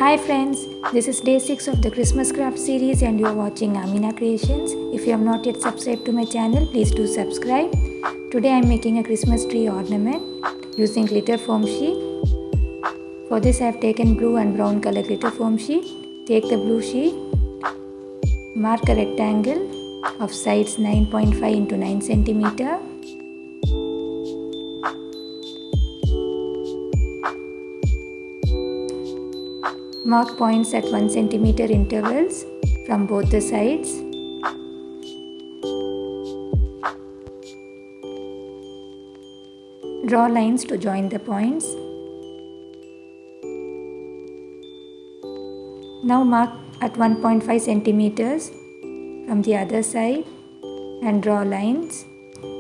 Hi friends, this is day 6 of the Christmas craft series and you are watching Amina Creations. If you have not yet subscribed to my channel, please do subscribe. Today I am making a Christmas tree ornament using glitter foam sheet. For this I have taken blue and brown color glitter foam sheet. Take the blue sheet, mark a rectangle of sides 9.5 into 9 centimeter. Mark points at 1 centimeter intervals from both the sides. Draw lines to join the points. Now mark at 1.5 centimeters from the other side and draw lines.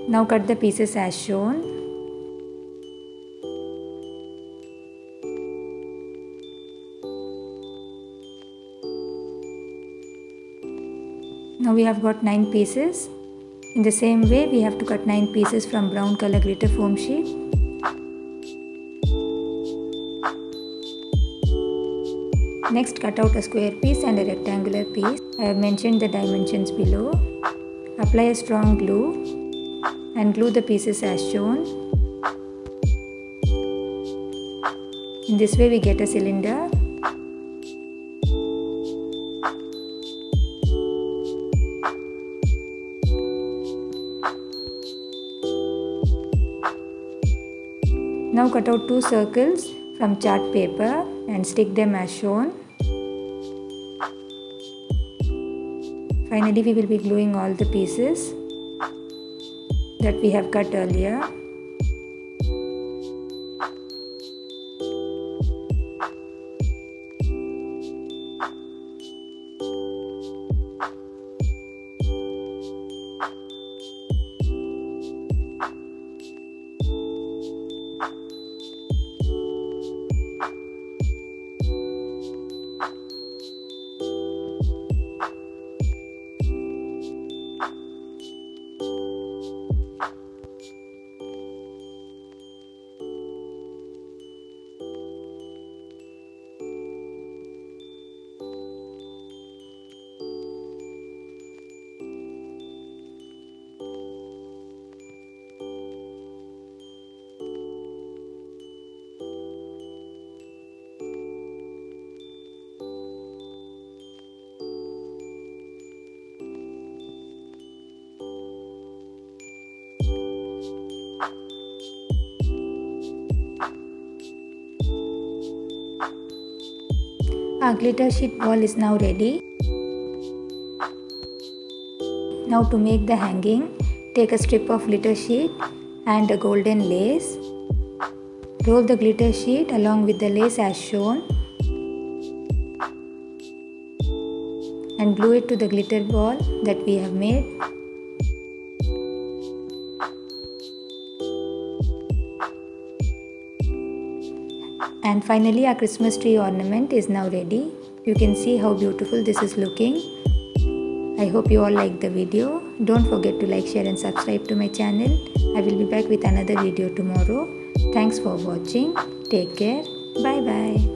Now cut the pieces as shown. Now we have got 9 pieces. In the same way, we have to cut 9 pieces from brown color glitter foam sheet. Next, cut out a square piece and a rectangular piece. I have mentioned the dimensions below. Apply a strong glue and glue the pieces as shown. In this way, we get a cylinder. Now cut out 2 circles from chart paper and stick them as shown. Finally, we will be gluing all the pieces that we have cut earlier. Our glitter sheet ball is now ready. Now to make the hanging, take a strip of glitter sheet and a golden lace. Roll the glitter sheet along with the lace as shown and glue it to the glitter ball that we have made. And finally, our Christmas tree ornament is now ready. You can see how beautiful this is looking. I hope you all liked the video. Don't forget to like, share and subscribe to my channel. I will be back with another video tomorrow. Thanks for watching. Take care. Bye bye.